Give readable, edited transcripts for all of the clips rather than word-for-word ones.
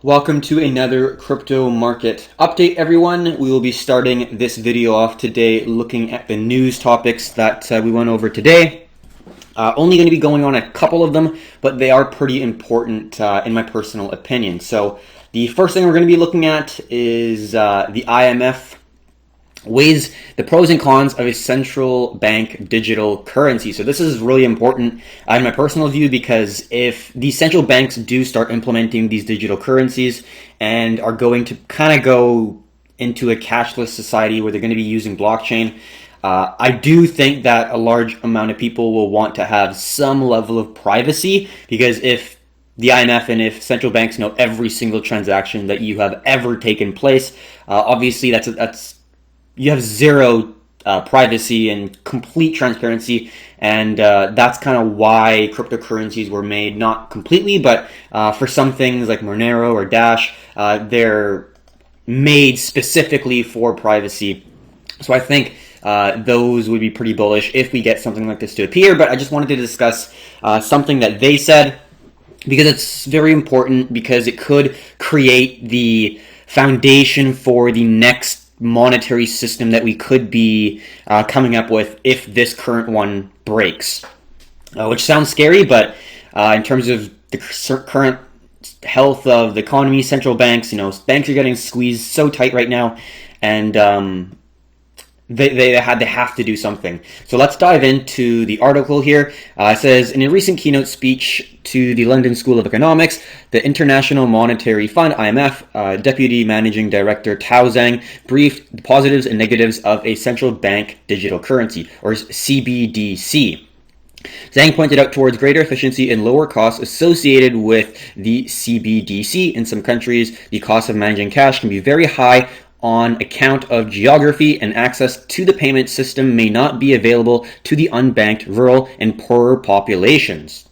Welcome to another crypto market update, everyone. We will be starting this video off today looking at the news topics that we went over today. Only going to be going on a couple of them, but they are pretty important in my personal opinion. So the first thing we're going to be looking at is the IMF weighs the pros and cons of a central bank digital currency. So this is really important in my personal view, because if the central banks do start implementing these digital currencies and are going to kind of go into a cashless society where they're going to be using blockchain, I do think that a large amount of people will want to have some level of privacy, because if the IMF and if central banks know every single transaction that you have ever taken place, obviously that's you have zero privacy and complete transparency, and that's kind of why cryptocurrencies were made. Not completely, but for some things like Monero or Dash, they're made specifically for privacy. So I think those would be pretty bullish if we get something like this to appear. But I just wanted to discuss something that they said, because it's very important, because it could create the foundation for the next monetary system that we could be coming up with if this current one breaks, which sounds scary, but in terms of the current health of the economy, central banks, banks are getting squeezed so tight right now, and they have to do something. So let's dive into the article here. It says, in a recent keynote speech to the London School of Economics, the International Monetary Fund, IMF, Deputy Managing Director Tao Zhang briefed the positives and negatives of a central bank digital currency, or CBDC. Zhang pointed out towards greater efficiency and lower costs associated with the CBDC. In some countries, the cost of managing cash can be very high on account of geography, and access to the payment system may not be available to the unbanked, rural, and poorer populations.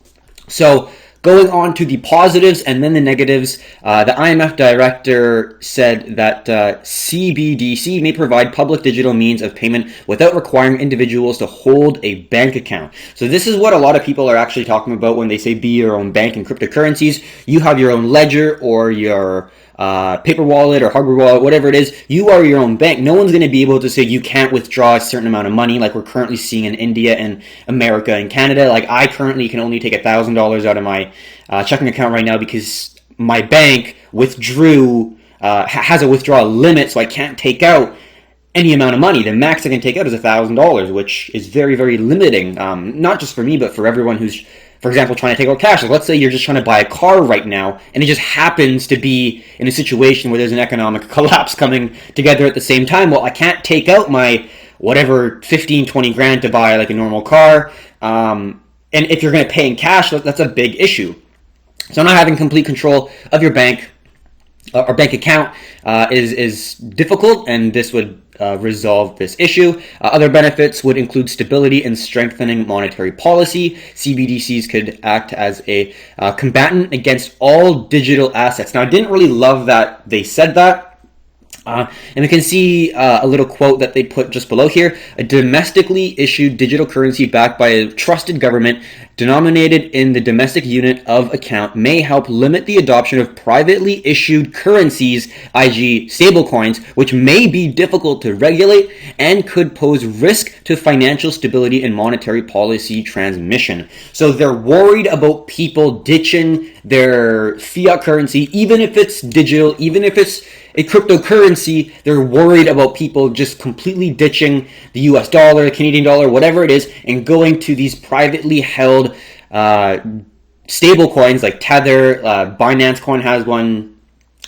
So going on to the positives and then the negatives, the IMF director said that CBDC may provide public digital means of payment without requiring individuals to hold a bank account. So this is what a lot of people are actually talking about when they say be your own bank in cryptocurrencies. You have your own ledger or your paper wallet or hardware wallet, whatever it is. You are your own bank. No one's going to be able to say you can't withdraw a certain amount of money like we're currently seeing in India and America and Canada. Like, I currently can only take $1,000 out of my checking account right now because my bank withdrew, has a withdrawal limit, so I can't take out any amount of money. The max I can take out is $1,000, which is very, very limiting, not just for me, but for everyone who's, for example, trying to take out cash. Like, let's say you're just trying to buy a car right now, and it just happens to be in a situation where there's an economic collapse coming together at the same time. Well, I can't take out my whatever 15, 20 grand to buy like a normal car. And if you're going to pay in cash, that's a big issue. So not having complete control of your bank or bank account is difficult, and this would resolve this issue. Other benefits would include stability and strengthening monetary policy. CBDCs could act as a combatant against all digital assets. Now, I didn't really love that they said that. And we can see a little quote that they put just below here. A domestically issued digital currency backed by a trusted government denominated in the domestic unit of account may help limit the adoption of privately issued currencies, i.e. stablecoins, which may be difficult to regulate and could pose risk to financial stability and monetary policy transmission. So they're worried about people ditching their fiat currency, even if it's digital, even if it's a cryptocurrency. They're worried about people just completely ditching the US dollar, the Canadian dollar, whatever it is, and going to these privately held stable coins like Tether. Binance Coin has one.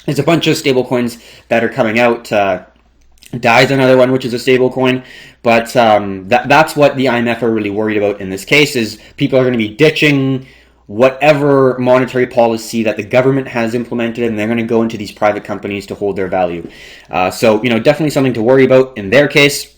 There's a bunch of stable coins that are coming out. DAI is another one, which is a stable coin. But that's what the IMF are really worried about in this case, is people are going to be ditching whatever monetary policy that the government has implemented, and they're going to go into these private companies to hold their value. So, definitely something to worry about in their case.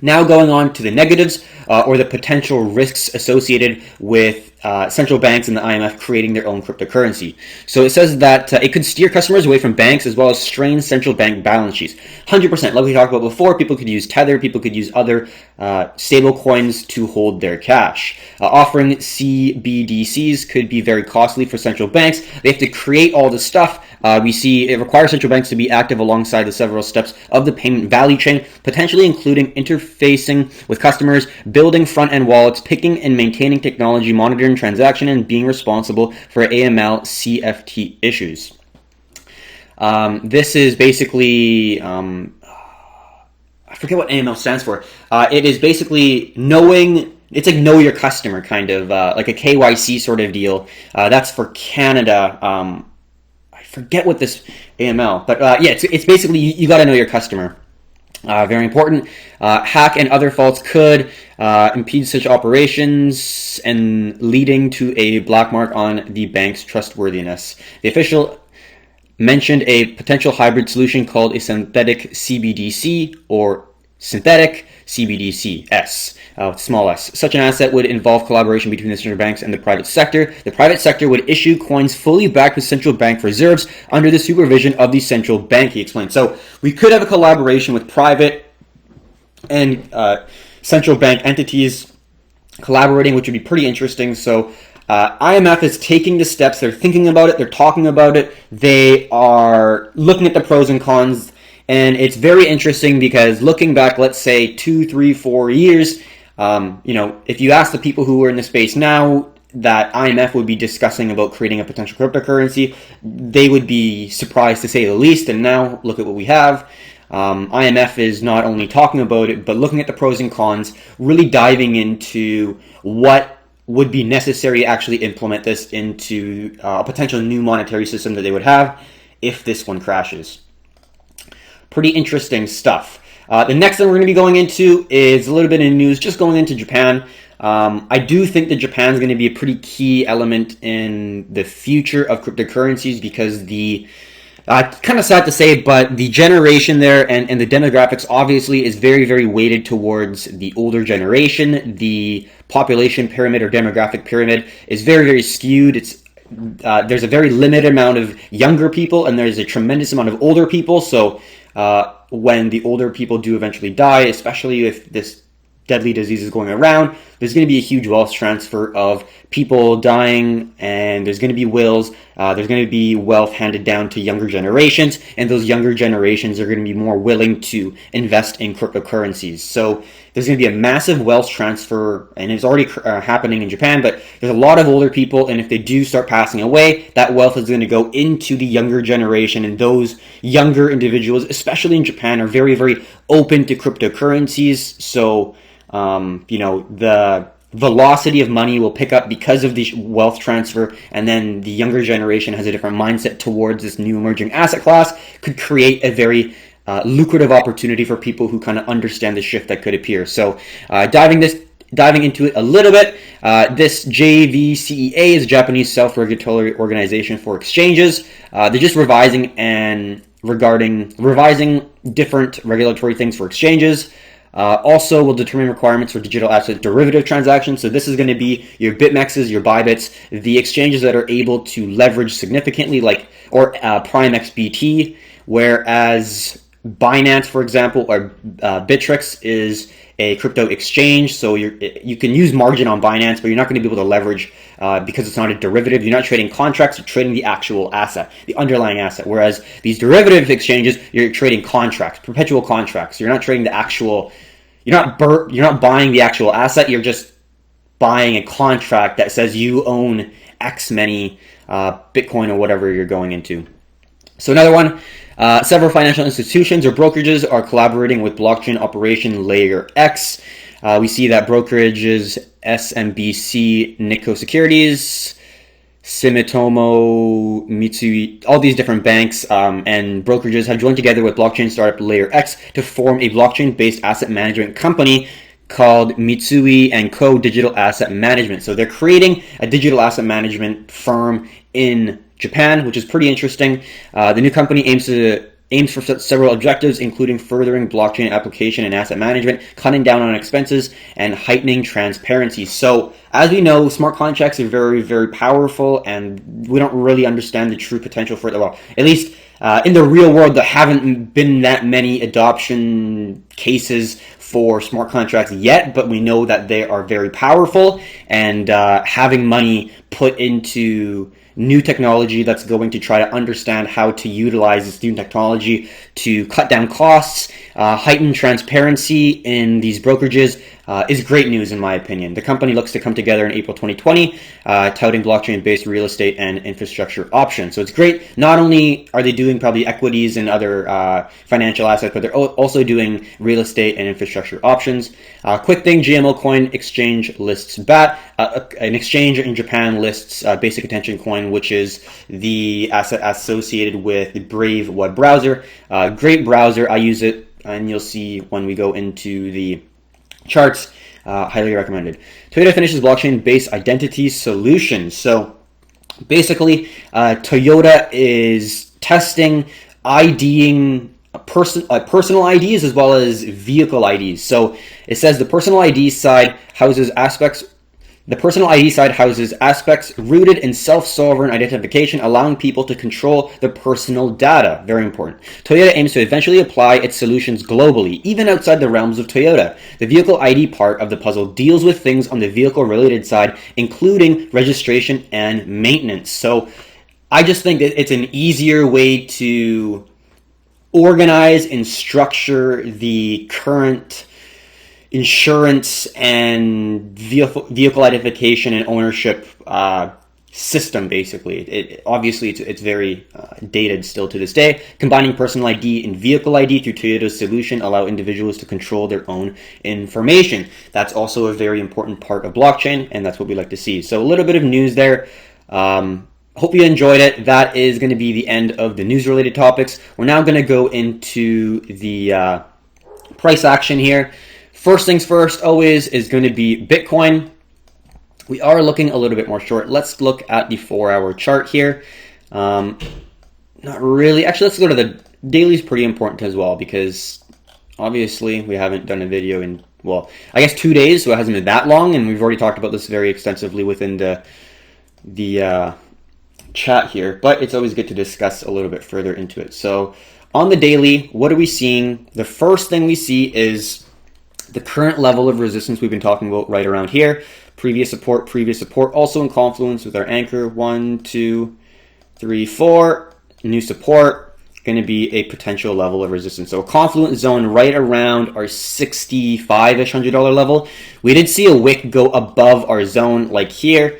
Now going on to the negatives. or the potential risks associated with central banks and the IMF creating their own cryptocurrency. So it says that it could steer customers away from banks as well as strain central bank balance sheets. 100%, like we talked about before, people could use Tether, people could use other stable coins to hold their cash. Offering CBDCs could be very costly for central banks. They have to create all this stuff. We see it requires central banks to be active alongside the several steps of the payment value chain, potentially including interfacing with customers, building front-end wallets, picking and maintaining technology, monitoring transaction, and being responsible for AML CFT issues. This is basically, I forget what AML stands for. It is basically knowing, it's like know your customer kind of, like a KYC sort of deal. That's for Canada. I forget what this AML, but yeah, it's basically you got to know your customer. Very important. Hack and other faults could impede such operations and leading to a black mark on the bank's trustworthiness. The official mentioned a potential hybrid solution called a synthetic CBDC or synthetic CBDCs, small s. Such an asset would involve collaboration between the central banks and the private sector. The private sector would issue coins fully backed with central bank reserves under the supervision of the central bank, he explained. So we could have a collaboration with private and central bank entities collaborating, which would be pretty interesting. So IMF is taking the steps. They're thinking about it. They're talking about it. They are looking at the pros and cons. And it's very interesting because looking back, let's say 2, 3, 4 years, if you ask the people who are in the space now that IMF would be discussing about creating a potential cryptocurrency, they would be surprised to say the least. And now look at what we have. IMF is not only talking about it, but looking at the pros and cons, really diving into what would be necessary to actually implement this into a potential new monetary system that they would have if this one crashes. Pretty interesting stuff. The next thing we're going to be going into is a little bit of news just going into Japan. I do think that Japan is going to be a pretty key element in the future of cryptocurrencies because kind of sad to say, but the generation there and the demographics obviously is very, very weighted towards the older generation. The population pyramid or demographic pyramid is very, very skewed. There's a very limited amount of younger people and there's a tremendous amount of older people. So when the older people do eventually die, especially if this deadly disease is going around, there's going to be a huge wealth transfer of people dying, and there's going to be wills, there's going to be wealth handed down to younger generations, and those younger generations are going to be more willing to invest in cryptocurrencies. So there's going to be a massive wealth transfer, and it's already happening in Japan, but there's a lot of older people, and if they do start passing away, that wealth is going to go into the younger generation, and those younger individuals, especially in Japan, are very, very open to cryptocurrencies. So the velocity of money will pick up because of the wealth transfer, and then the younger generation has a different mindset towards this new emerging asset class, could create a very lucrative opportunity for people who kind of understand the shift that could appear. So diving into it a little bit, this JVCEA is a Japanese self-regulatory organization for exchanges. They're just revising different regulatory things for exchanges. Also will determine requirements for digital asset derivative transactions. So this is going to be your BitMEXs, your Bybits, the exchanges that are able to leverage significantly, or Prime XBT, whereas Binance, for example, or Bittrex is a crypto exchange. So you can use margin on Binance, but you're not going to be able to leverage because it's not a derivative. You're not trading contracts, you're trading the actual asset, the underlying asset. Whereas these derivative exchanges, you're trading contracts, perpetual contracts. You're not trading the actual, you're not buying the actual asset, you're just buying a contract that says you own X many Bitcoin or whatever you're going into. So another one, several financial institutions or brokerages are collaborating with blockchain operation Layer X. We see that brokerages SMBC, Nikko Securities, Sumitomo, Mitsui, all these different banks and brokerages have joined together with blockchain startup Layer X to form a blockchain-based asset management company called Mitsui & Co. Digital Asset Management. So they're creating a digital asset management firm in Japan, which is pretty interesting. The new company aims to aims for several objectives, including furthering blockchain application and asset management, cutting down on expenses, and heightening transparency. So, as we know, smart contracts are very, very powerful, and we don't really understand the true potential for it. Well, at least in the real world, there haven't been that many adoption cases for smart contracts yet, but we know that they are very powerful, and having money put into new technology that's going to try to understand how to utilize this new technology to cut down costs, heighten transparency in these brokerages is great news in my opinion. The company looks to come together in April 2020, touting blockchain-based real estate and infrastructure options. So it's great. Not only are they doing probably equities and other financial assets, but they're also doing real estate and infrastructure options. Quick thing, GMO Coin Exchange lists BAT. An exchange in Japan lists Basic Attention Coin, which is the asset associated with the Brave web browser. Great browser. I use it, and you'll see when we go into the charts. Highly recommended. Toyota finishes blockchain-based identity solution. So basically, Toyota is testing IDing personal IDs as well as vehicle IDs. So it says the personal ID side houses aspects. The personal ID side houses aspects rooted in self-sovereign identification, allowing people to control their personal data. Very important. Toyota aims to eventually apply its solutions globally, even outside the realms of Toyota. The vehicle ID part of the puzzle deals with things on the vehicle-related side, including registration and maintenance. So I just think that it's an easier way to organize and structure the current insurance and vehicle identification and ownership system. Basically, obviously it's very dated still to this day. Combining personal ID and vehicle ID through Toyota's solution allow individuals to control their own information. That's also a very important part of blockchain, and that's what we like to see. So a little bit of news there. Hope you enjoyed it. That is going to be the end of the news related topics. We're now going to go into the price action here. First things first, always, is going to be Bitcoin. We are looking a little bit more short. Let's look at the 4-hour chart here. Not really. Actually, let's go to the daily. Is pretty important as well, because obviously we haven't done a video in, well, I guess 2 days, so it hasn't been that long, and we've already talked about this very extensively within the chat here. But it's always good to discuss a little bit further into it. So on the daily, what are we seeing? The first thing we see is the current level of resistance we've been talking about right around here. Previous support, also in confluence with our anchor. 1, 2, 3, 4. New support, going to be a potential level of resistance. So a confluence zone right around our $65-ish $100 level. We did see a wick go above our zone like here.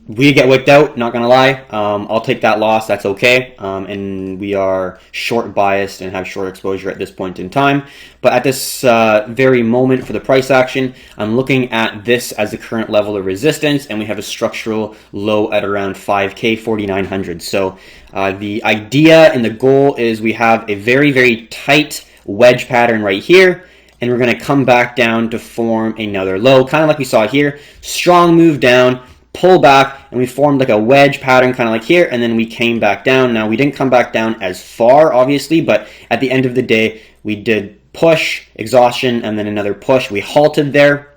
We get wicked out, not gonna lie. I'll take that loss, that's okay. And we are short biased and have short exposure at this point in time. But at this very moment for the price action, I'm looking at this as the current level of resistance, and we have a structural low at around 5K, 4,900. So the idea and the goal is we have a very, very tight wedge pattern right here, and we're gonna come back down to form another low, kind of like we saw here. Strong move down, pull back, and we formed like a wedge pattern kind of like here, and then we came back down. Now we didn't come back down as far obviously, but at the end of the day we did push, exhaustion, and then another push. We halted there,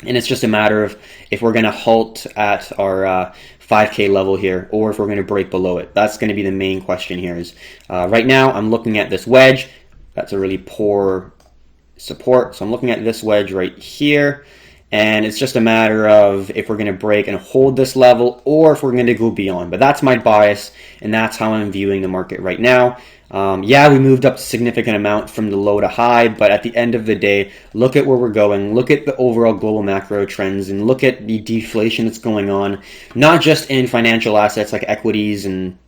and it's just a matter of if we're going to halt at our 5K level here, or if we're going to break below it. That's going to be the main question here. Is right now I'm looking at this wedge. That's a really poor support, so I'm looking at this wedge right here. And it's just a matter of if we're going to break and hold this level, or if we're going to go beyond. But that's my bias, and that's how I'm viewing the market right now. Yeah, we moved up a significant amount from the low to high, but at the end of the day, look at where we're going. Look at the overall global macro trends, and look at the deflation that's going on, not just in financial assets like equities and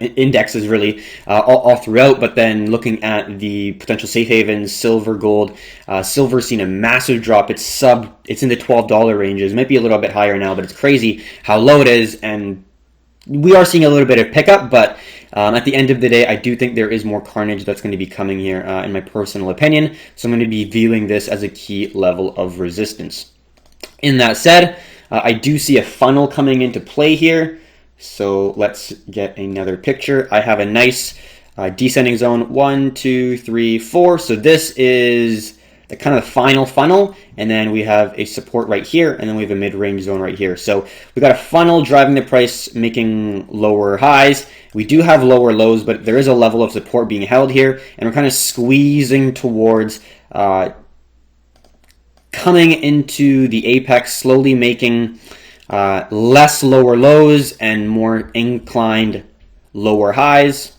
indexes really all throughout, but then looking at the potential safe havens, silver, gold. Silver's seen a massive drop. It's in the $12 ranges. It might be a little bit higher now, but it's crazy how low it is, and we are seeing a little bit of pickup, but at the end of the day, I do think there is more carnage that's going to be coming here, in my personal opinion. So I'm going to be viewing this as a key level of resistance. In that said, I do see a funnel coming into play here. So let's get another picture. I have a nice descending zone, 1, 2, 3, 4. So this is the kind of final funnel, and then we have a support right here, and then we have a mid-range zone right here. So we got a funnel driving the price, making lower highs. We do have lower lows, but there is a level of support being held here, and we're kind of squeezing towards coming into the apex, slowly making less lower lows and more inclined lower highs.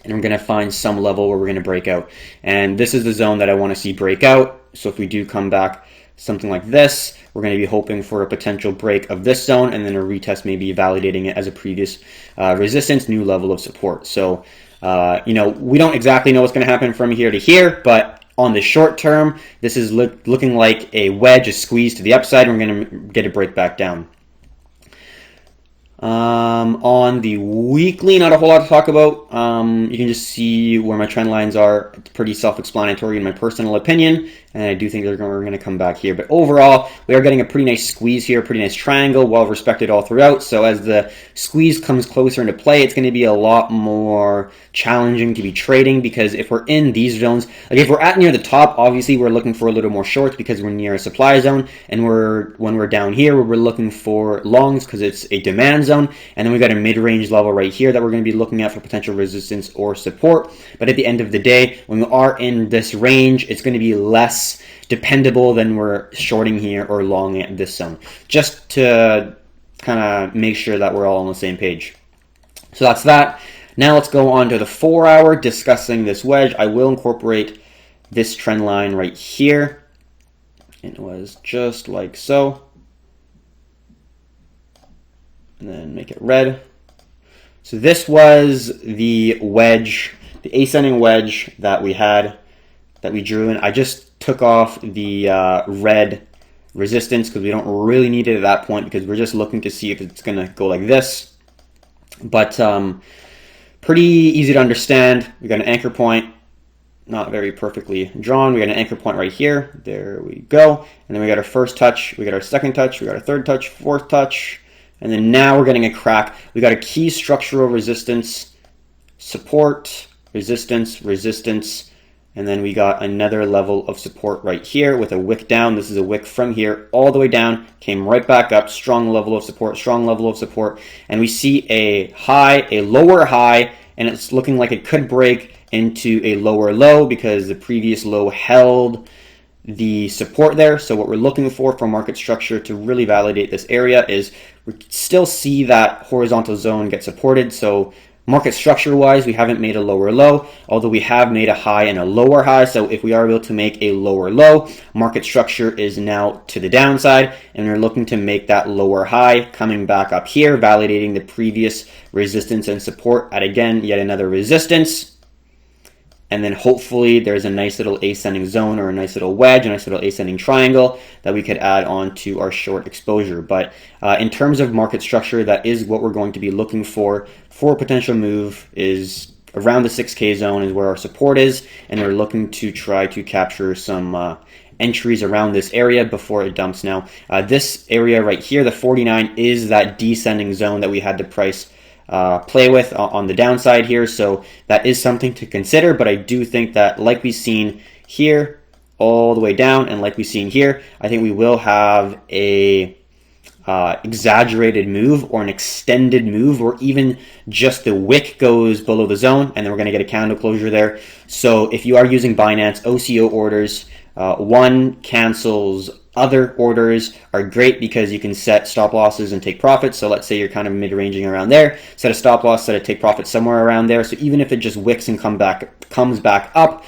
And we're going to find some level where we're going to break out. And this is the zone that I want to see break out. So if we do come back something like this, we're going to be hoping for a potential break of this zone and then a retest, maybe validating it as a previous resistance, new level of support. So, you know, we don't exactly know what's going to happen from here to here, but on the short term, this is looking like a wedge, a squeeze to the upside. We're going to get a break back down. On the weekly, not a whole lot to talk about. You can just see where my trend lines are. It's pretty self-explanatory in my personal opinion, and I do think we're going to come back here. But overall, we are getting a pretty nice squeeze here, pretty nice triangle, well respected all throughout. So as the squeeze comes closer into play, it's going to be a lot more challenging to be trading, because if we're in these zones, like if we're at near the top, obviously we're looking for a little more shorts because we're near a supply zone, and when we're down here, we're looking for longs because it's a demand zone. And then we got a mid-range level right here that we're going to be looking at for potential resistance or support. But at the end of the day, when we are in this range, it's going to be less dependable than we're shorting here or long at this zone, just to kind of make sure that we're all on the same page. So that's that. Now let's go on to the 4-hour, discussing this wedge. I will incorporate this trend line right here. It was just like so. And then make it red. So this was the wedge, the ascending wedge that we had, that we drew in. I just took off the red resistance because we don't really need it at that point, because we're just looking to see if it's going to go like this. But pretty easy to understand. We got an anchor point, not very perfectly drawn. We got an anchor point right here. There we go. And then we got our first touch. We got our second touch. We got our third touch, fourth touch. And then now we're getting a crack. We got a key structural resistance, support, resistance, resistance, and then we got another level of support right here with a wick down. This is a wick from here all the way down, came right back up, strong level of support, strong level of support. And we see a high, a lower high, and it's looking like it could break into a lower low because the previous low held the support there. So what we're looking for market structure to really validate this area is we still see that horizontal zone get supported. So market structure wise, we haven't made a lower low, although we have made a high and a lower high. So if we are able to make a lower low, market structure is now to the downside, and we're looking to make that lower high coming back up here, validating the previous resistance and support at, again, yet another resistance. And then hopefully there's a nice little ascending zone or a nice little wedge, a nice little ascending triangle that we could add on to our short exposure. But in terms of market structure, that is what we're going to be looking for a potential move, is around the 6K zone is where our support is. And we're looking to try to capture some entries around this area before it dumps. Now, this area right here, the 49, is that descending zone that we had the price play with on the downside here, so that is something to consider. But I do think that, like we've seen here all the way down, and like we've seen here, I think we will have a exaggerated move or an extended move, or even just the wick goes below the zone, and then we're going to get a candle closure there. So if you are using Binance, OCO orders, one cancels other orders are great because you can set stop losses and take profits. So let's say you're kind of mid-ranging around there, set a stop loss, set a take profit somewhere around there. So even if it just wicks and comes back up,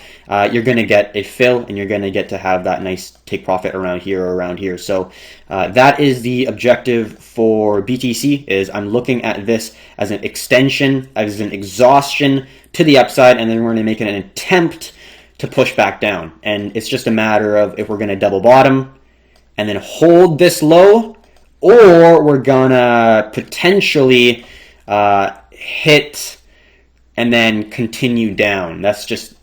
you're going to get a fill, and you're going to get to have that nice take profit around here or around here. So that is the objective for BTC. Is I'm looking at this as an extension, as an exhaustion to the upside, and then we're going to make an attempt to push back down. And it's just a matter of if we're going to double bottom and then hold this low, or we're gonna potentially hit and then continue down. That's just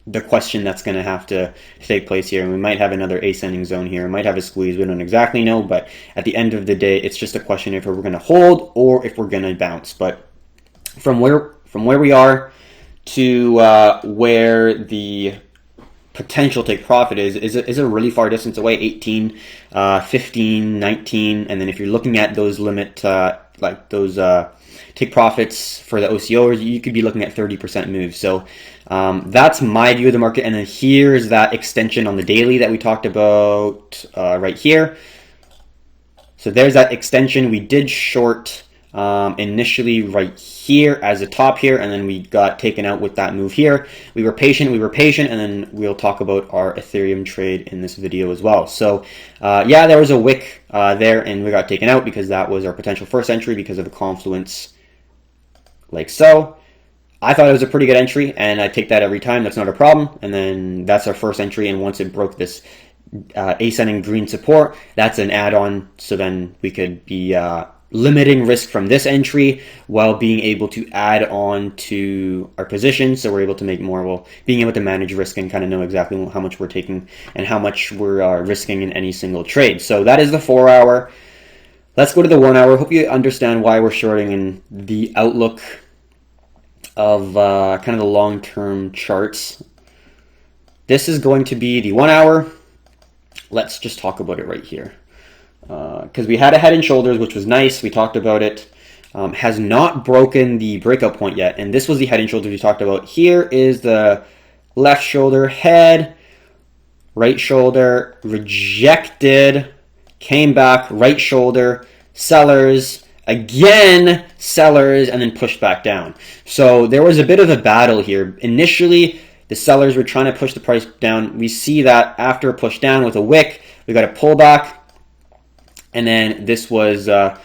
the question that's going to have to take place here. And we might have another ascending zone here. We might have a squeeze. We don't exactly know, but at the end of the day, it's just a question if we're going to hold or if we're going to bounce. But from where we are to where the potential take profit is a really far distance away, 18, 15, 19, and then if you're looking at those limit, like those take profits for the OCOs, you could be looking at 30% moves. So that's my view of the market. And then here's that extension on the daily that we talked about right here. So there's that extension. We did short initially right here as a top here, and then we got taken out with that move here. We were patient, and then we'll talk about our Ethereum trade in this video as well. So yeah, there was a wick there, and we got taken out because that was our potential first entry because of a confluence like so. I thought it was a pretty good entry, and I take that every time. That's not a problem. And then that's our first entry, and once it broke this ascending green support, that's an add-on. So then we could be limiting risk from this entry while being able to add on to our position, so we're able to make more, well, being able to manage risk and kind of know exactly how much we're taking and how much we're risking in any single trade. So that is the 4 hour. Let's go to the 1 hour. Hope you understand why we're shorting and the outlook of kind of the long-term charts. This is going to be the 1 hour. Let's just talk about it right here. Because we had a head and shoulders, which was nice. We talked about it. Has not broken the breakout point yet. And this was the head and shoulders we talked about. Here is the left shoulder, head, right shoulder, rejected, came back, right shoulder, sellers, again, sellers, and then pushed back down. So there was a bit of a battle here. Initially, the sellers were trying to push the price down. We see that after a push down with a wick, we got a pullback. And then this was the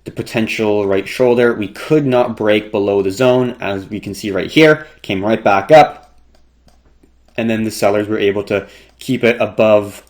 potential right shoulder. We could not break below the zone, as we can see right here. Came right back up. And then the sellers were able to keep it above,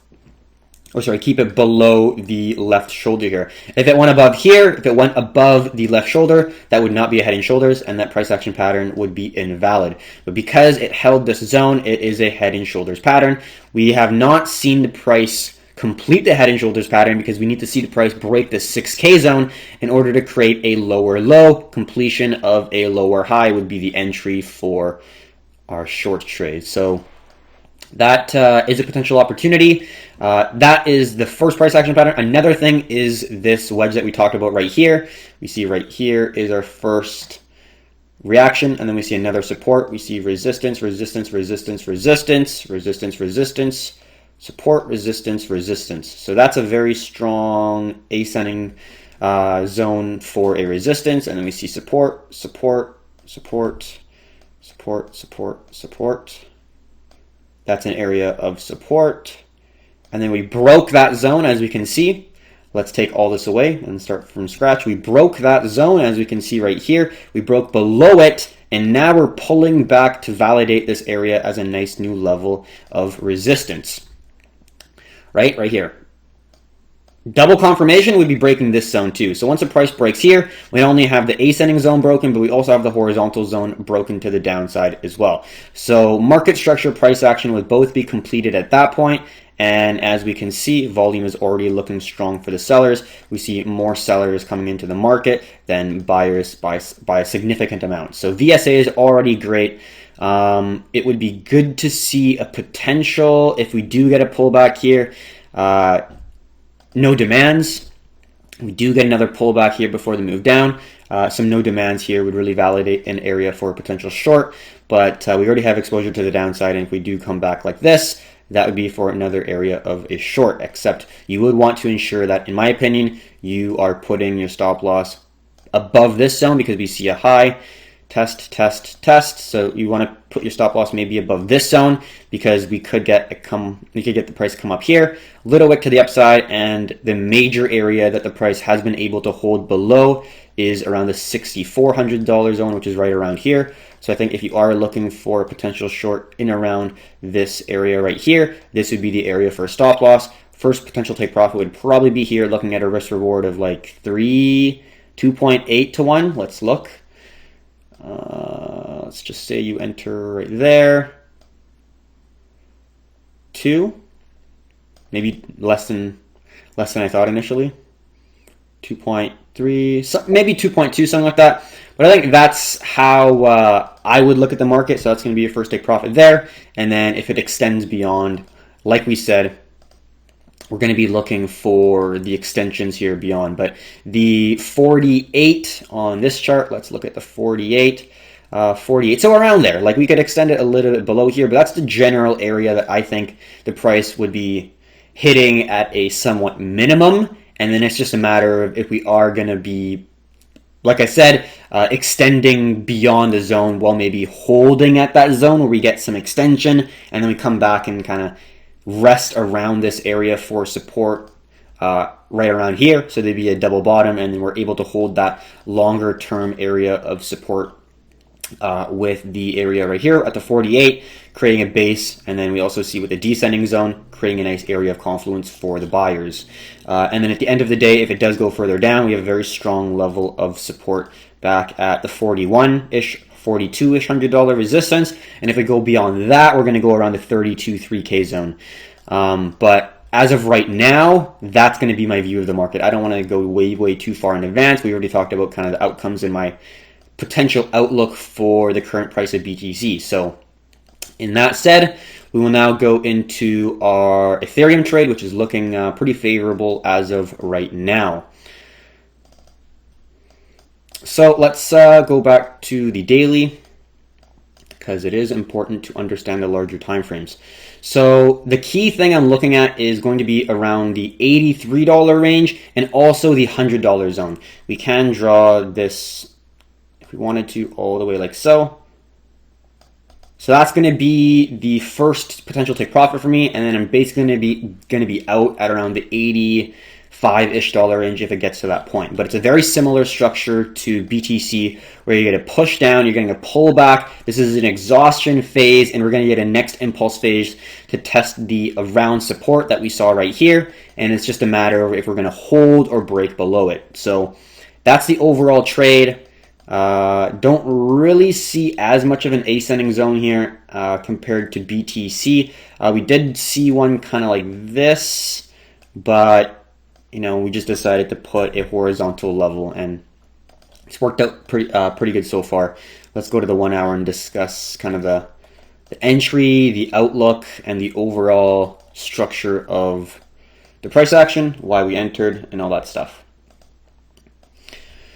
keep it below the left shoulder here. If it went above here, if it went above the left shoulder, that would not be a head and shoulders, and that price action pattern would be invalid. But because it held this zone, it is a head and shoulders pattern. We have not seen the price complete the head and shoulders pattern because we need to see the price break the 6K zone in order to create a lower low. Completion of a lower high would be the entry for our short trade. So that is a potential opportunity. That is the first price action pattern. Another thing is this wedge that we talked about right here. We see right here is our first reaction, and then we see another support. We see resistance, resistance, resistance, resistance, resistance, resistance, support, resistance, resistance. So that's a very strong ascending zone for a resistance. And then we see support, support, support, support, support, support. That's an area of support. And then we broke that zone, as we can see. Let's take all this away and start from scratch. We broke that zone, as we can see right here. We broke below it, and now we're pulling back to validate this area as a nice new level of resistance. Right here. Double confirmation would be breaking this zone too. So once the price breaks here, we not only have the ascending zone broken, but we also have the horizontal zone broken to the downside as well. So market structure, price action would both be completed at that point. And as we can see, volume is already looking strong for the sellers. We see more sellers coming into the market than buyers by a significant amount. So VSA is already great. It would be good to see a potential, if we do get a pullback here, no demands. We do get another pullback here before the move down. Some no demands here would really validate an area for a potential short, but we already have exposure to the downside, and if we do come back like this, that would be for another area of a short, except you would want to ensure that, in my opinion, you are putting your stop loss above this zone because we see a high. Test, test, test. So you want to put your stop loss maybe above this zone because we could get the price come up here, little wick to the upside, and the major area that the price has been able to hold below is around the $6,400 zone, which is right around here. So I think if you are looking for a potential short in around this area right here, this would be the area for a stop loss. First potential take profit would probably be here, looking at a risk reward of like 2.8 to 1. Let's look. Let's just say you enter right there. maybe less than I thought initially. 2.3, maybe 2.2, something like that. But I think that's how I would look at the market. So that's going to be your first take profit there. And then if it extends beyond, like we said, we're going to be looking for the extensions here beyond. But the 48 on this chart, let's look at the 48. 48, so around there. Like we could extend it a little bit below here, but that's the general area that I think the price would be hitting at a somewhat minimum. And then it's just a matter of if we are going to be, like I said, extending beyond the zone while maybe holding at that zone where we get some extension, and then we come back and kind of rest around this area for support right around here. So there'd be a double bottom, and then we're able to hold that longer term area of support with the area right here at the 48, creating a base. And then we also see with the descending zone, creating a nice area of confluence for the buyers. And then at the end of the day, if it does go further down, we have a very strong level of support back at the 41-ish, 42-ish $100 resistance. And if we go beyond that, we're going to go around the 32 3K zone. But as of right now, that's going to be my view of the market. I don't want to go way too far in advance. We already talked about kind of the outcomes in my potential outlook for the current price of BTC. So in that said, we will now go into our Ethereum trade, which is looking pretty favorable as of right now. So let's go back to the daily, because it is important to understand the larger time frames. So the key thing I'm looking at is going to be around the $83 range and also the $100 zone. We can draw this, if we wanted to, all the way like so. So that's going to be the first potential take profit for me, and then I'm basically going to be out at around the $85-ish range if it gets to that point. But it's a very similar structure to BTC, where you're going to push down, you're getting a pullback. This is an exhaustion phase, and we're going to get a next impulse phase to test the around support that we saw right here, and it's just a matter of if we're going to hold or break below it. So that's the overall trade. Don't really see as much of an ascending zone here compared to BTC. We did see one kind of like this, but you know, we just decided to put a horizontal level, and it's worked out pretty good so far. Let's go to the 1 hour and discuss kind of the entry, the outlook, and the overall structure of the price action, why we entered, and all that stuff.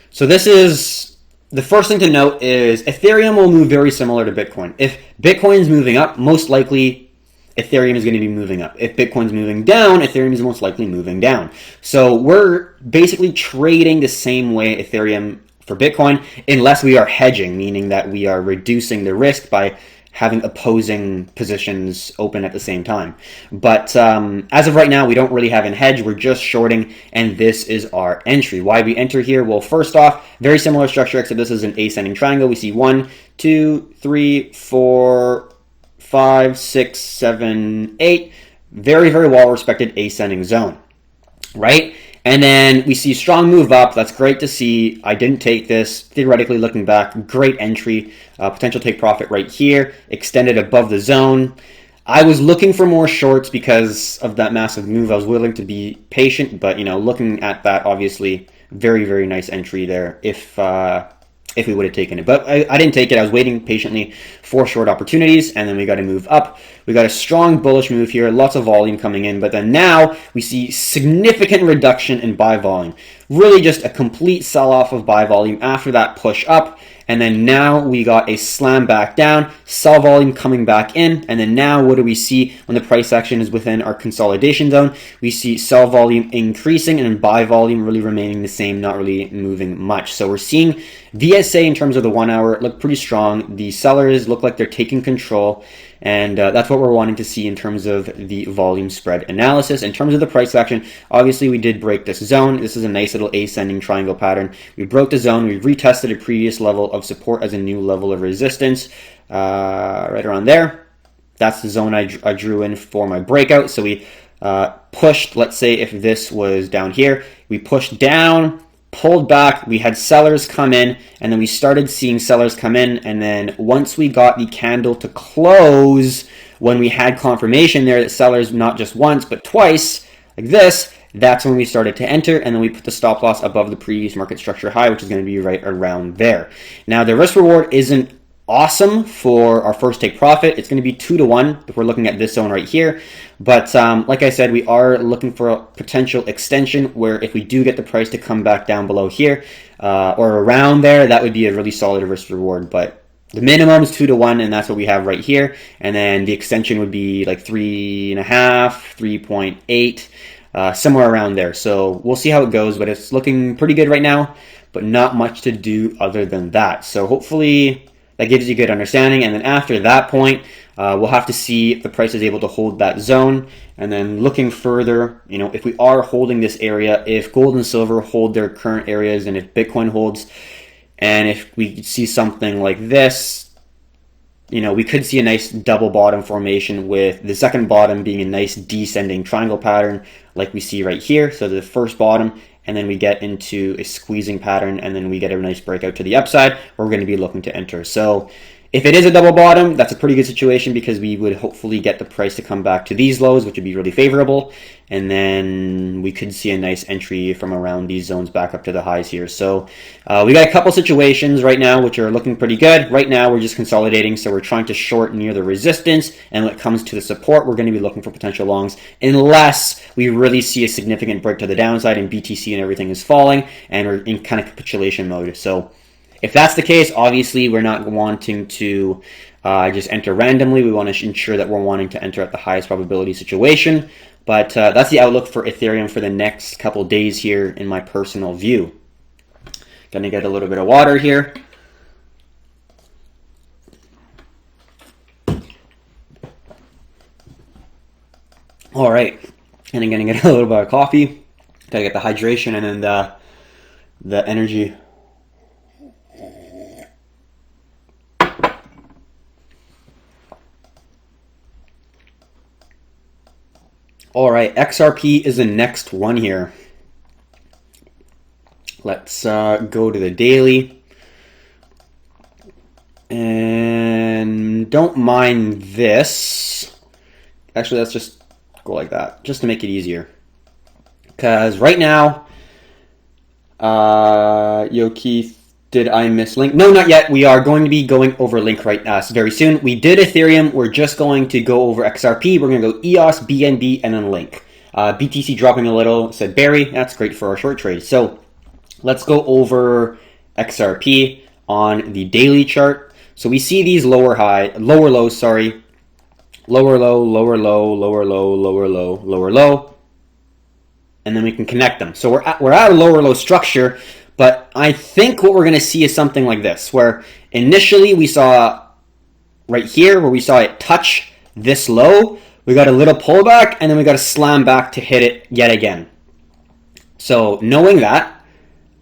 So this is the first thing to note is Ethereum will move very similar to Bitcoin. If Bitcoin is moving up, most likely Ethereum is going to be moving up. If Bitcoin's moving down, Ethereum is most likely moving down. So we're basically trading the same way Ethereum for Bitcoin, unless we are hedging, meaning that we are reducing the risk by having opposing positions open at the same time. But as of right now, we don't really have an hedge. We're just shorting, and this is our entry. Why we enter here? Well, first off, very similar structure, except this is an ascending triangle. We see 1, 2, 3, 4, 5, 6, 7, 8. Very well respected ascending zone, right? And then we see strong move up. That's great to see. I didn't take this. Theoretically, looking back, great entry. Potential take profit right here. Extended above the zone. I was looking for more shorts because of that massive move. I was willing to be patient, but you know, looking at that, obviously, very nice entry there if we would have taken it. But I didn't take it. I was waiting patiently for short opportunities, and then we got to move up. We got a strong bullish move here, lots of volume coming in, but then now we see significant reduction in buy volume. Really just a complete sell-off of buy volume after that push up. And then now we got a slam back down, sell volume coming back in, and then now what do we see when the price action is within our consolidation zone? We see sell volume increasing and buy volume really remaining the same, not really moving much. So we're seeing VSA in terms of the 1 hour look pretty strong. The sellers look like they're taking control, and that's what we're wanting to see in terms of the volume spread analysis. In terms of the price action, obviously we did break this zone. This is a nice little ascending triangle pattern. We broke the zone. We retested a previous level of support as a new level of resistance right around there. That's the zone I drew in for my breakout. So we pushed, let's say if this was down here, we pushed down, pulled back, we had sellers come in, and then we started seeing sellers come in, and then once we got the candle to close, when we had confirmation there that sellers not just once but twice like this, that's when we started to enter, and then we put the stop loss above the previous market structure high, which is going to be right around there. Now the risk reward isn't awesome for our first take profit. It's going to be 2 to 1 if we're looking at this zone right here. But like I said, we are looking for a potential extension where if we do get the price to come back down below here or around there, that would be a really solid risk reward. But the minimum is 2 to 1, and that's what we have right here. And then the extension would be like 3.5, 3.8. Somewhere around there. So we'll see how it goes, but it's looking pretty good right now, but not much to do other than that. So hopefully that gives you a good understanding. And then after that point, we'll have to see if the price is able to hold that zone. And then looking further, you know, if we are holding this area, if gold and silver hold their current areas, and if Bitcoin holds, and if we see something like this, you know, we could see a nice double bottom formation with the second bottom being a nice descending triangle pattern like we see right here. So the first bottom, and then we get into a squeezing pattern, and then we get a nice breakout to the upside, we're going to be looking to enter. So if it is a double bottom, that's a pretty good situation because we would hopefully get the price to come back to these lows, which would be really favorable. And then we could see a nice entry from around these zones back up to the highs here. So we got a couple situations right now which are looking pretty good. Right now we're just consolidating, so we're trying to short near the resistance. And when it comes to the support, we're going to be looking for potential longs unless we really see a significant break to the downside and BTC and everything is falling and we're in kind of capitulation mode. So if that's the case, obviously we're not wanting to just enter randomly. We want to ensure that we're wanting to enter at the highest probability situation. But that's the outlook for Ethereum for the next couple days here in my personal view. Gonna get a little bit of water here. All right, and I'm gonna get a little bit of coffee. Gotta get the hydration and then the energy. All right, XRP is the next one here. Let's go to the daily. And don't mind this. Actually, let's just go like that, just to make it easier. Because right now, yo Keith, did I miss Link? No, not yet. We are going to be going over Link right now very soon. We did Ethereum. We're just going to go over XRP. We're going to go EOS, BNB, and then Link. BTC dropping a little, said Barry. That's great for our short trade. So let's go over XRP on the daily chart. So we see these lower lows, sorry. Lower low, lower low, lower low, lower low, lower low. And then we can connect them. So we're at a lower low structure. But I think what we're going to see is something like this, where initially we saw right here, where we saw it touch this low, we got a little pullback, and then we got to slam back to hit it yet again. So knowing that,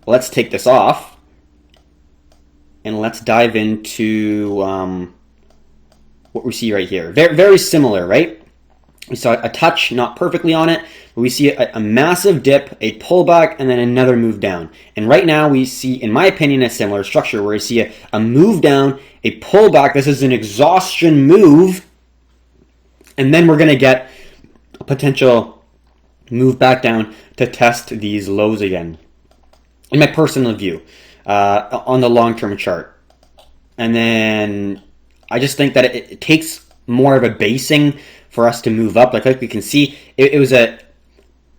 let's take this off, and let's dive into what we see right here. Very, very similar, right? We saw a touch, not perfectly on it, but we see a massive dip, a pullback, and then another move down. And right now we see, in my opinion, a similar structure where we see a move down, a pullback. This is an exhaustion move. And then we're going to get a potential move back down to test these lows again, in my personal view, on the long-term chart. And then I just think that it takes more of a basing for us to move up. Like we can see, it was a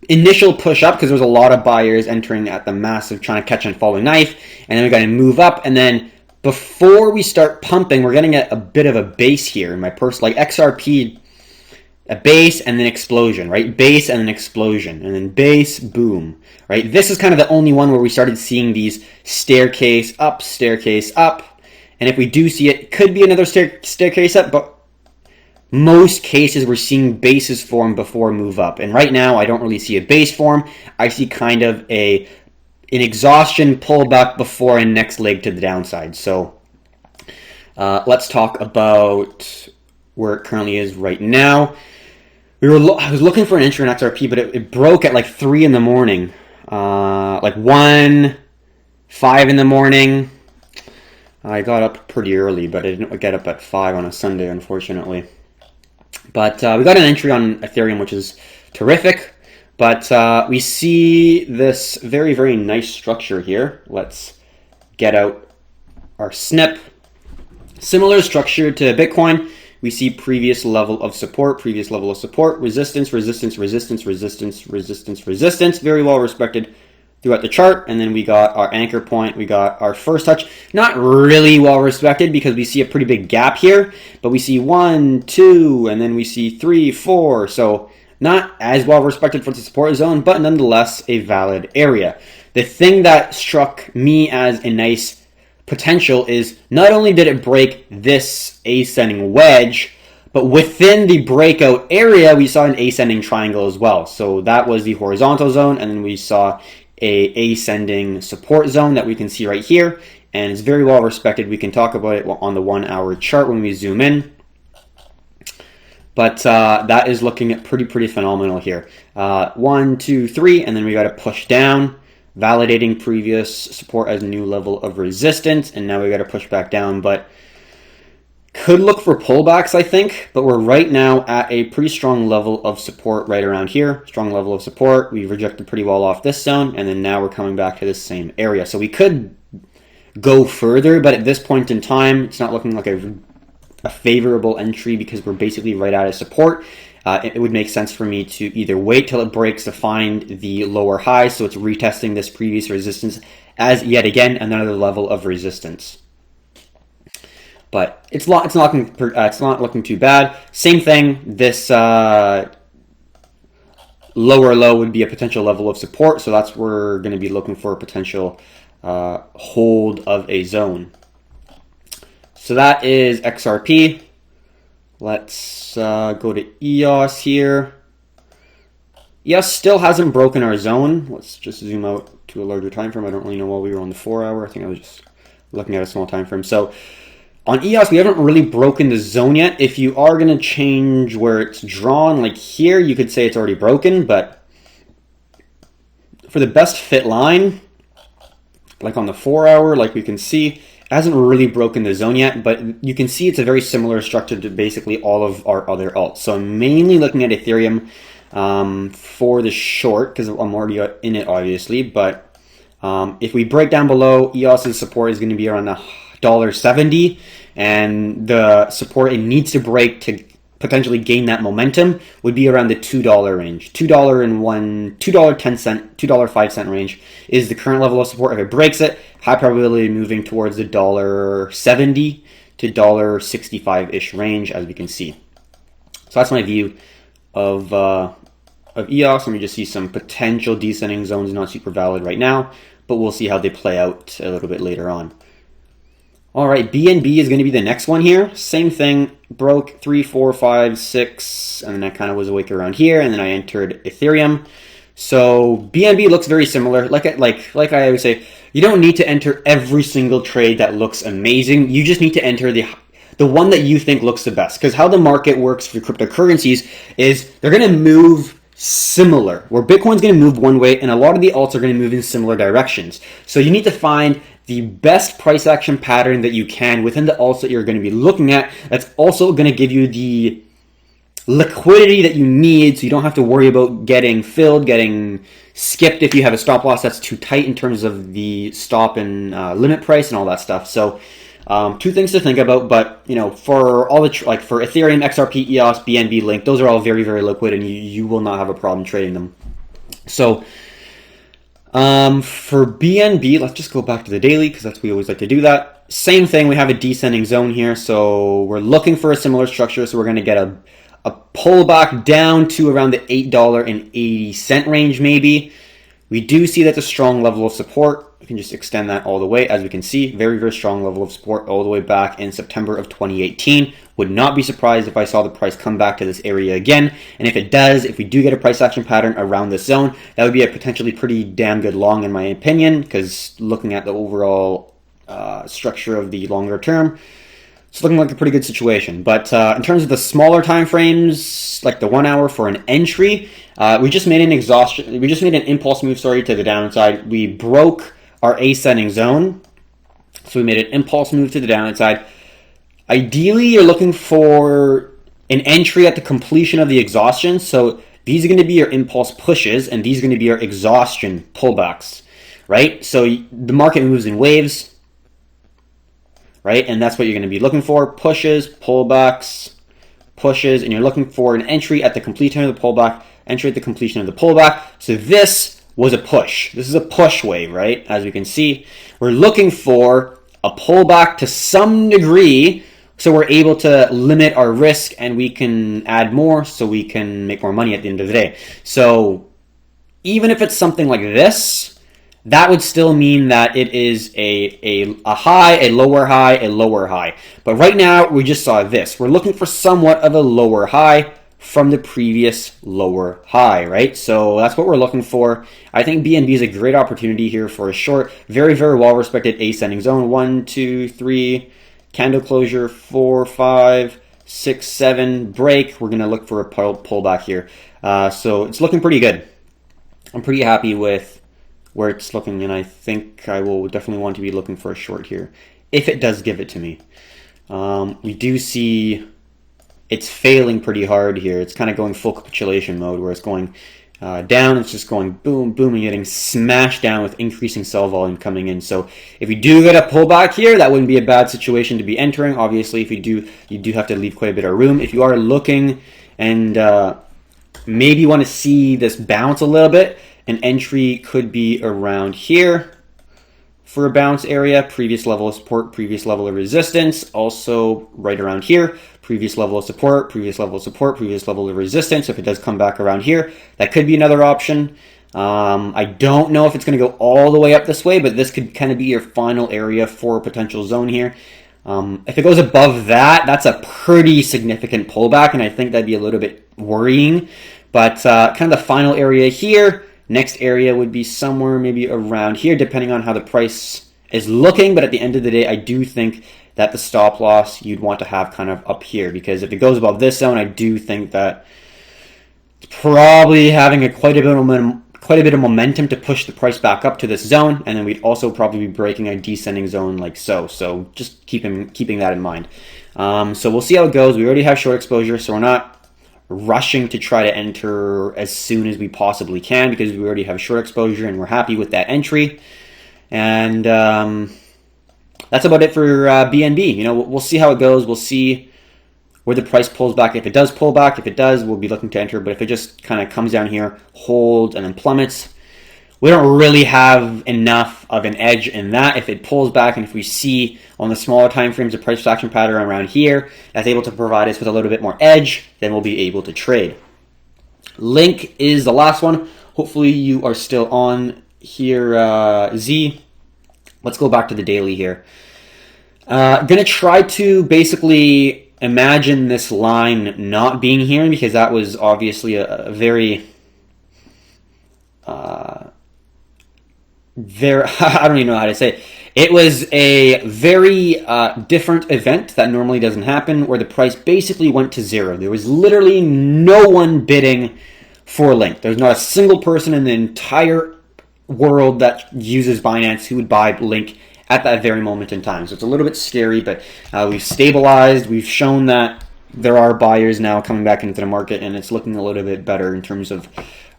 initial push up because there was a lot of buyers entering at the massive trying to catch and falling knife, and then we got to move up, and then before we start pumping, we're getting a bit of a base here in my personal, like XRP, a base and then explosion, right? Base and then explosion, and then base, boom, right? This is kind of the only one where we started seeing these staircase up, and if we do see it, it could be another staircase up, but most cases we're seeing bases form before move up. And right now I don't really see a base form. I see kind of an exhaustion pullback before a next leg to the downside. So let's talk about where it currently is right now. I was looking for an entry in XRP, but it broke at like 3 in the morning. Like 1, 5 in the morning. I got up pretty early, but I didn't get up at 5 on a Sunday, unfortunately. But we got an entry on Ethereum, which is terrific. But we see this very, very nice structure here. Let's get out our snip. Similar structure to Bitcoin. We see previous level of support, resistance, resistance, resistance, resistance, resistance, resistance. Very well respected throughout the chart. And then we got our anchor point. We got our first touch. Not really well respected because we see a pretty big gap here. But we see 1, 2, and then we see 3, 4. So not as well respected for the support zone, but nonetheless a valid area. The thing that struck me as a nice potential is not only did it break this ascending wedge, but within the breakout area, we saw an ascending triangle as well. So that was the horizontal zone, and then we saw a ascending support zone that we can see right here, and it's very well respected. We can talk about it on the 1 hour chart when we zoom in. But that is looking at pretty phenomenal here. 1, 2, 3, and then we got to push down, validating previous support as a new level of resistance, and now we got to push back down. But could look for pullbacks, I think, but we're right now at a pretty strong level of support right around here. Strong level of support. We've rejected pretty well off this zone, and then now we're coming back to this same area. So we could go further, but at this point in time, it's not looking like a favorable entry because we're basically right out of support. It would make sense for me to either wait till it breaks to find the lower high, so it's retesting this previous resistance as yet again another level of resistance. But it's not looking too bad. Same thing. This lower low would be a potential level of support, so that's where we're going to be looking for a potential hold of a zone. So that is XRP. Let's go to EOS here. EOS still hasn't broken our zone. Let's just zoom out to a larger time frame. I don't really know why we were on the 4 hour. I think I was just looking at a small time frame. So on EOS, we haven't really broken the zone yet. If you are going to change where it's drawn, like here, you could say it's already broken. But for the best fit line, like on the 4 hour, like we can see, hasn't really broken the zone yet, but you can see it's a very similar structure to basically all of our other alts. So I'm mainly looking at Ethereum for the short because I'm already in it, obviously. But if we break down below, EOS's support is going to be around $1.70, and the support it needs to break to potentially gain that momentum would be around the $2 range. $2.10, $2.05 range is the current level of support. If it breaks it, high probability moving towards the $1.70 to $1.65-ish range, as we can see. So that's my view of EOS. Let me just see some potential descending zones, not super valid right now, but we'll see how they play out a little bit later on. All right, BNB is going to be the next one here. Same thing, broke 3, 4, 5, 6, and then I kind of was awake around here, and then I entered Ethereum. So BNB looks very similar. Like I always say, you don't need to enter every single trade that looks amazing. You just need to enter the one that you think looks the best. Because how the market works for cryptocurrencies is they're going to move similar. Where Bitcoin's going to move one way, and a lot of the alts are going to move in similar directions. So you need to find the best price action pattern that you can within the alts that you're going to be looking at. That's also going to give you the liquidity that you need, so you don't have to worry about getting filled, getting skipped if you have a stop loss that's too tight in terms of the stop and limit price and all that stuff. So two things to think about, but you know, for all the for Ethereum, XRP, EOS, BNB, Link, those are all very, very liquid, and you will not have a problem trading them. So for BNB, let's just go back to the daily because we always like to do that. Same thing, we have a descending zone here, so we're looking for a similar structure. So we're going to get a pullback down to around the $8.80 range, maybe. We do see that's a strong level of support. We can just extend that all the way. As we can see, very, very strong level of support all the way back in September of 2018. Would not be surprised if I saw the price come back to this area again. And if it does, if we do get a price action pattern around this zone, that would be a potentially pretty damn good long in my opinion, because looking at the overall structure of the longer term, it's looking like a pretty good situation. But in terms of the smaller time frames, like the 1 hour for an entry, we just made an impulse move, to the downside. We broke our ascending zone. So we made an impulse move to the downside. Ideally, you're looking for an entry at the completion of the exhaustion. So these are going to be your impulse pushes, and these are going to be your exhaustion pullbacks, right? So the market moves in waves, right? And that's what you're going to be looking for. Pushes, pullbacks, pushes, and you're looking for an entry at the completion of the pullback, entry at the completion of the pullback. So this was a push. This is a push wave, right? As we can see, we're looking for a pullback to some degree, so we're able to limit our risk and we can add more so we can make more money at the end of the day. So even if it's something like this, that would still mean that it is a high, a lower high, a lower high. But right now, we just saw this. We're looking for somewhat of a lower high from the previous lower high, right? So that's what we're looking for. I think BNB is a great opportunity here for a short, very, very well-respected ascending zone. 1, 2, 3, candle closure, 4, 5, 6, 7, break. We're going to look for a pullback here. So it's looking pretty good. I'm pretty happy with where it's looking, and I think I will definitely want to be looking for a short here if it does give it to me. We do see it's failing pretty hard here. It's kind of going full capitulation mode where it's going down. It's just going boom, boom, and getting smashed down with increasing sell volume coming in. So if you do get a pullback here, that wouldn't be a bad situation to be entering. Obviously, if you do have to leave quite a bit of room. If you are looking and maybe want to see this bounce a little bit, an entry could be around here for a bounce area, previous level of support, previous level of resistance, also right around here, previous level of support, previous level of support, previous level of resistance. If it does come back around here, that could be another option. I don't know if it's going to go all the way up this way, but this could kind of be your final area for a potential zone here. If it goes above that, that's a pretty significant pullback, and I think that'd be a little bit worrying. But kind of the final area here, next area would be somewhere maybe around here, depending on how the price is looking. But at the end of the day, I do think that the stop loss you'd want to have kind of up here, because if it goes above this zone, I do think that it's probably having quite a bit of momentum to push the price back up to this zone, and then we'd also probably be breaking a descending zone like so. So just keeping that in mind. So we'll see how it goes. We already have short exposure, so we're not rushing to try to enter as soon as we possibly can, because we already have short exposure and we're happy with that entry. And that's about it for BNB. You know, we'll see how it goes. We'll see where the price pulls back. If it does pull back, if it does, we'll be looking to enter. But if it just kind of comes down here, holds, and then plummets, we don't really have enough of an edge in that. If it pulls back, and if we see on the smaller time frames a price action pattern around here that's able to provide us with a little bit more edge, then we'll be able to trade. Link is the last one. Hopefully you are still on here, Z. Let's go back to the daily here. Gonna try to basically imagine this line not being here, because that was obviously a very I don't even know how to say it. It was a very different event that normally doesn't happen, where the price basically went to zero. There was literally no one bidding for Link. There's not a single person in the entire world that uses Binance who would buy Link at that very moment in time. So it's a little bit scary, but we've stabilized. We've shown that there are buyers now coming back into the market, and it's looking a little bit better in terms of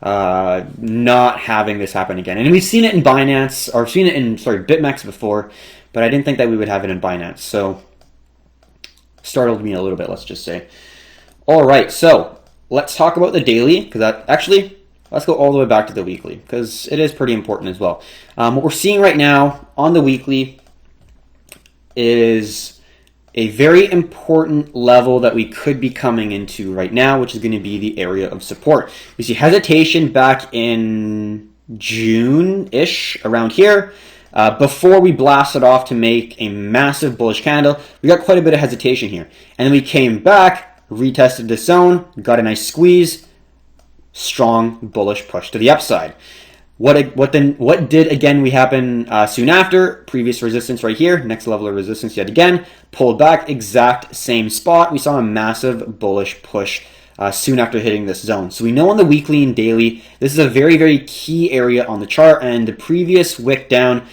not having this happen again. And we've seen it in Binance, or seen it in, Bitfinex before, but I didn't think that we would have it in Binance. So startled me a little bit, let's just say. All right, so let's talk about the daily, because let's go all the way back to the weekly, because it is pretty important as well. What we're seeing right now on the weekly is a very important level that we could be coming into right now, which is going to be the area of support. We see hesitation back in June-ish, around here. Before we blasted off to make a massive bullish candle, we got quite a bit of hesitation here. And then we came back, retested the zone, got a nice squeeze, strong bullish push to the upside. What did again we happen soon after? Previous resistance right here, next level of resistance yet again, pulled back, exact same spot. We saw a massive bullish push soon after hitting this zone. So we know on the weekly and daily, this is a very, very key area on the chart, and the previous wick down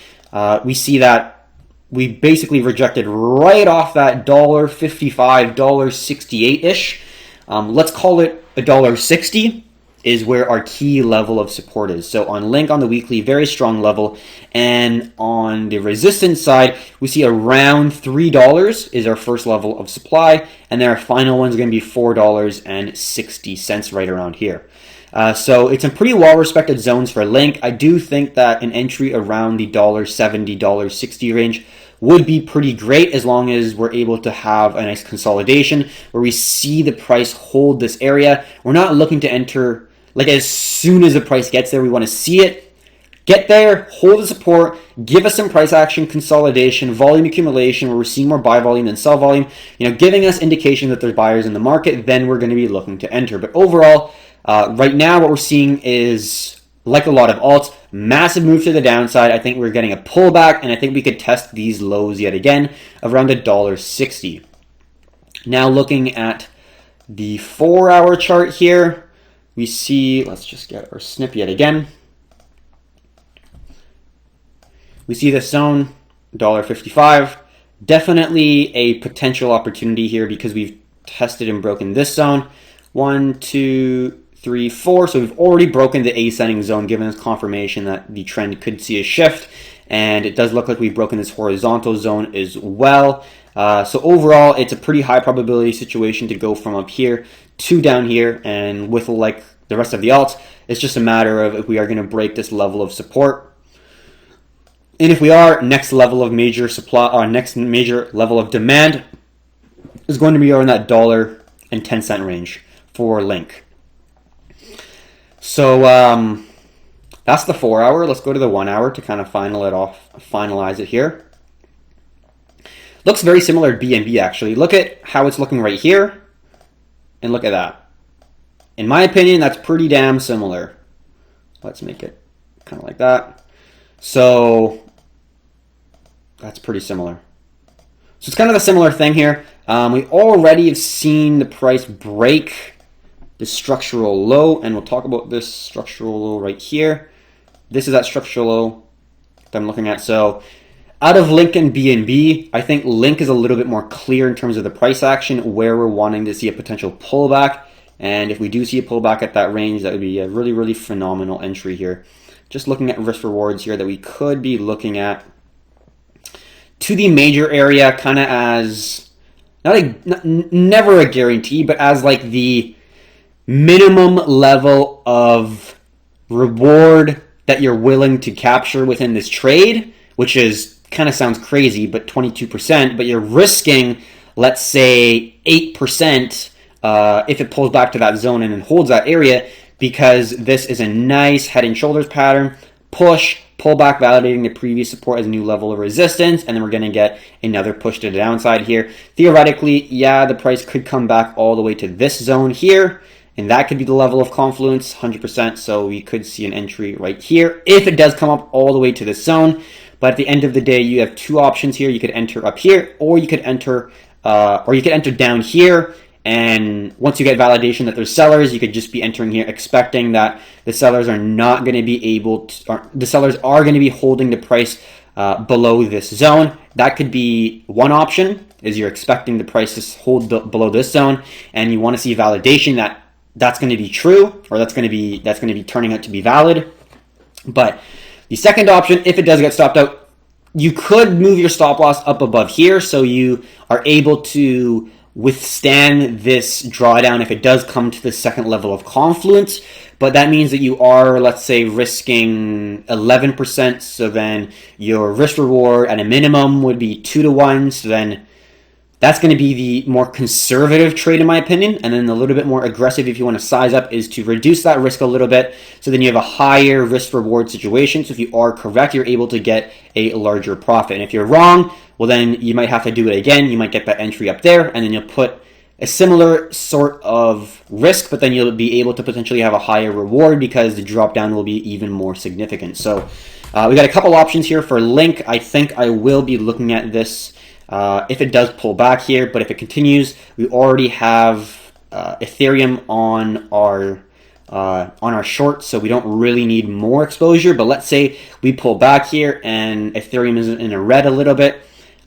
we see that we basically rejected right off that $1.55, $1.68-ish. Let's call it $1.60 is where our key level of support is. So on Link on the weekly, very strong level. And on the resistance side, we see around $3 is our first level of supply. And then our final one is going to be $4.60 right around here. So it's in pretty well-respected zones for Link. I do think that an entry around the $1.70, $1.60 range would be pretty great as long as we're able to have a nice consolidation where we see the price hold this area. We're not looking to enter like as soon as the price gets there. We want to see it get there, hold the support, give us some price action consolidation, volume accumulation where we're seeing more buy volume than sell volume, giving us indication that there's buyers in the market. Then we're going to be looking to enter. But overall, right now what we're seeing is, like a lot of alts, massive move to the downside. I think we're getting a pullback, and I think we could test these lows yet again around $1.60. Now looking at the 4-hour chart here, we see, let's just get our snip yet again. We see this zone, $1.55. Definitely a potential opportunity here because we've tested and broken this zone. 1, 2, 3, 4. So we've already broken the ascending zone, giving us confirmation that the trend could see a shift. And it does look like we've broken this horizontal zone as well. So overall, it's a pretty high probability situation to go from up here to down here. And with like the rest of the alts, it's just a matter of if we are going to break this level of support. And if we are, next level of major supply, or next major level of demand is going to be around that $1.10 range for Link. So that's the 4-hour. Let's go to the 1-hour to kind of finalize it here. Looks very similar to BNB actually. Look at how it's looking right here, and look at that. In my opinion, that's pretty damn similar. Let's make it kind of like that. So that's pretty similar. So it's kind of a similar thing here. We already have seen the price break the structural low, and we'll talk about this structural low right here. This is that structural low that I'm looking at. So out of Link and BNB, I think Link is a little bit more clear in terms of the price action where we're wanting to see a potential pullback. And if we do see a pullback at that range, that would be a really, really phenomenal entry here. Just looking at risk rewards here that we could be looking at to the major area, kind of as never a guarantee, but as like the minimum level of reward that you're willing to capture within this trade, which is kind of sounds crazy, but 22%, but you're risking, let's say 8% if it pulls back to that zone and it holds that area, because this is a nice head and shoulders pattern, push, pull back, validating the previous support as a new level of resistance, and then we're going to get another push to the downside here. Theoretically, yeah, the price could come back all the way to this zone here, and that could be the level of confluence, 100%, so we could see an entry right here if it does come up all the way to this zone. But at the end of the day, you have two options here. You could enter up here, or you could enter down here. And once you get validation that there's sellers, you could just be entering here expecting that the sellers are not going to be able to, or the sellers are going to be holding the price below this zone. That could be one option, is you're expecting the price to hold below this zone, and you want to see validation that that's going to be true, or that's going to be turning out to be valid. But the second option, if it does get stopped out, you could move your stop loss up above here, so you are able to withstand this drawdown if it does come to the second level of confluence. But that means that you are, let's say, risking 11%, so then your risk reward at a minimum would be 2 to 1, so then that's going to be the more conservative trade in my opinion. And then a little bit more aggressive, if you want to size up, is to reduce that risk a little bit, so then you have a higher risk reward situation. So if you are correct, you're able to get a larger profit. And if you're wrong, well, then you might have to do it again. You might get that entry up there, and then you'll put a similar sort of risk, but then you'll be able to potentially have a higher reward because the drop down will be even more significant. So we got a couple options here for Link. I think I will be looking at this if it does pull back here, but if it continues, we already have Ethereum on our on our short, so we don't really need more exposure. But let's say we pull back here and Ethereum is in a red a little bit.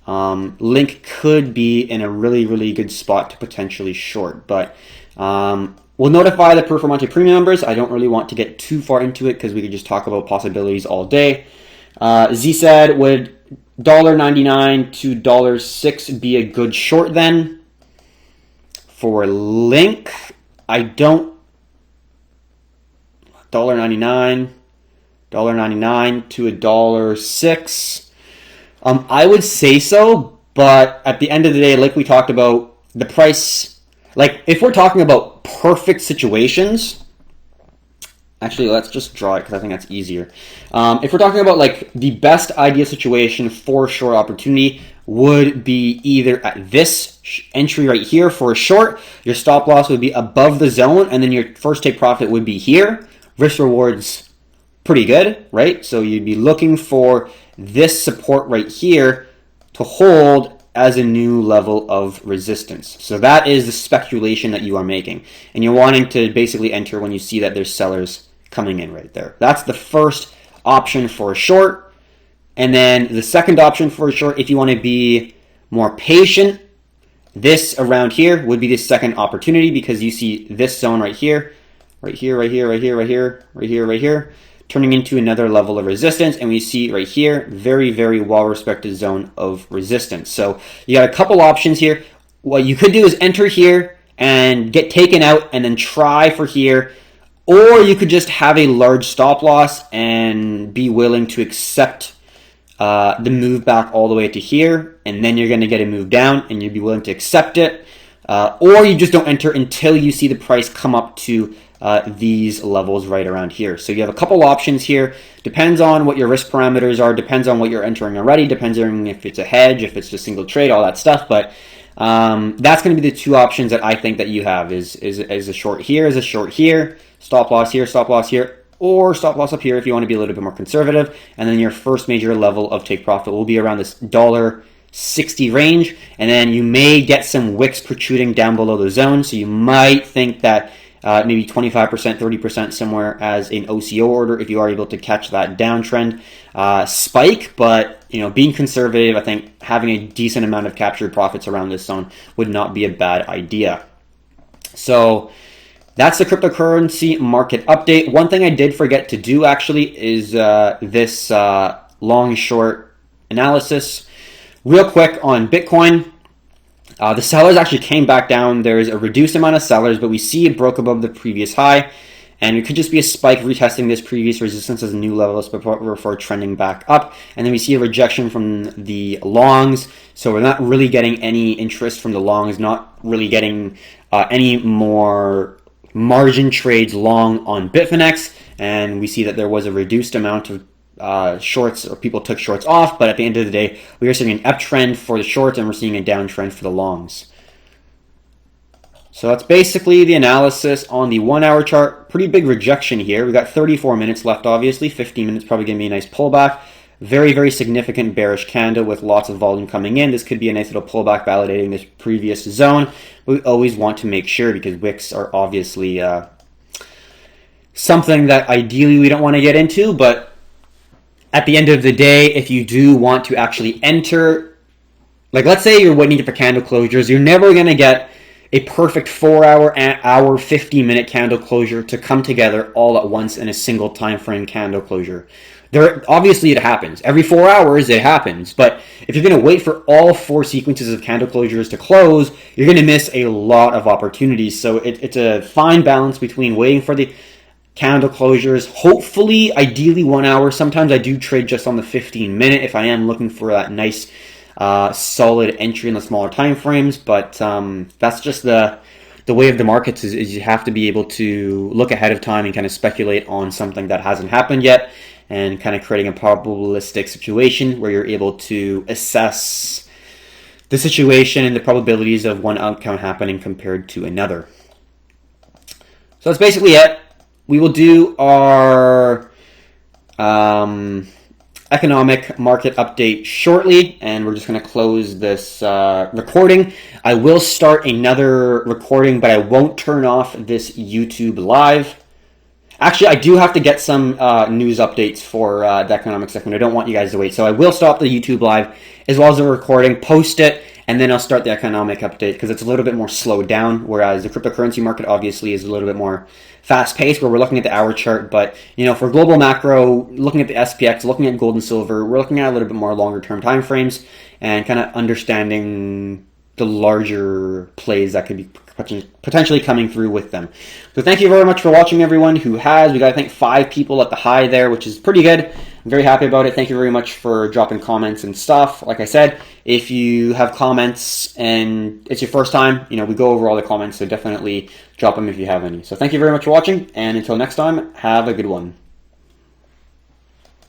Link could be in a really good spot to potentially short, but we'll notify the Performante Premium members. I don't really want to get too far into it because we could just talk about possibilities all day. Z said, would $1.99 to $6 be a good short then? For Link, I don't. $1.99 to $6. I would say so, but at the end of the day, like we talked about, the price, like if we're talking about perfect situations, actually let's just draw it because I think that's easier. If we're talking about like the best ideal situation for short opportunity would be either at this entry right here for a short, your stop loss would be above the zone, and then your first take profit would be here. Risk rewards pretty good, right? So you'd be looking for this support right here to hold as a new level of resistance. So that is the speculation that you are making. And you're wanting to basically enter when you see that there's sellers coming in right there. That's the first option for a short. And then the second option for a short, if you want to be more patient, this around here would be the second opportunity because you see this zone right here, right here, turning into another level of resistance. And we see right here, very well-respected zone of resistance. So you got a couple options here. What you could do is enter here and get taken out and then try for here. Or you could just have a large stop loss and be willing to accept the move back all the way to here. And then you're going to get a move down and you'd be willing to accept it. Or you just don't enter until you see the price come up to these levels right around here. So you have a couple options here. Depends on what your risk parameters are, depends on what you're entering already, depends on if it's a hedge, if it's a single trade, all that stuff. But that's going to be the two options that I think that you have is a short here, is a short here, stop loss here, or stop loss up here if you want to be a little bit more conservative. And then your first major level of take profit will be around this $1.60 range. And then you may get some wicks protruding down below the zone. So you might think that maybe 25%, 30% somewhere as an OCO order if you are able to catch that downtrend spike. But being conservative, I think having a decent amount of captured profits around this zone would not be a bad idea. So that's the cryptocurrency market update. One thing I did forget to do actually is this long short analysis. Real quick on Bitcoin. The sellers actually came back down. There's a reduced amount of sellers, but we see it broke above the previous high. And it could just be a spike retesting this previous resistance as a new level before trending back up. And then we see a rejection from the longs. So we're not really getting any interest from the longs, not really getting any more margin trades long on Bitfinex. And we see that there was a reduced amount of shorts, or people took shorts off, but at the end of the day, we are seeing an uptrend for the shorts and we're seeing a downtrend for the longs. So that's basically the analysis on the 1 hour chart. Pretty big rejection here. We've got 34 minutes left, obviously. 15 minutes probably going to be a nice pullback. Very significant bearish candle with lots of volume coming in. This could be a nice little pullback validating this previous zone. We always want to make sure, because wicks are obviously something that ideally we don't want to get into, but at the end of the day, if you do want to actually enter, like let's say you're waiting for candle closures, you're never going to get a perfect 4 hour, 50-minute candle closure to come together all at once in a single time frame candle closure. Obviously it happens. Every 4 hours it happens, but if you're going to wait for all 4 sequences of candle closures to close, you're going to miss a lot of opportunities. So it's a fine balance between waiting for the candle closures, hopefully, ideally 1 hour. Sometimes I do trade just on the 15-minute if I am looking for that nice solid entry in the smaller time frames. But that's just the way of the markets is you have to be able to look ahead of time and kind of speculate on something that hasn't happened yet, and kind of creating a probabilistic situation where you're able to assess the situation and the probabilities of one outcome happening compared to another. So that's basically it. We will do our economic market update shortly, and we're just going to close this recording. I will start another recording, but I won't turn off this YouTube live. Actually, I do have to get some news updates for the economic segment. I don't want you guys to wait. So I will stop the YouTube live as well as the recording, post it, and then I'll start the economic update because it's a little bit more slowed down, whereas the cryptocurrency market obviously is a little bit more fast-paced where we're looking at the hour chart. But, you know, for global macro, looking at the SPX, looking at gold and silver, we're looking at a little bit more longer-term time frames and kind of understanding the larger plays that could be potentially coming through with them. So thank you very much for watching, everyone who has. We got, I think, 5 people at the high there, which is pretty good. I'm very happy about it. Thank you very much for dropping comments and stuff. Like I said, if you have comments and it's your first time, you know, we go over all the comments, so definitely drop them if you have any. So thank you very much for watching, and until next time, have a good one.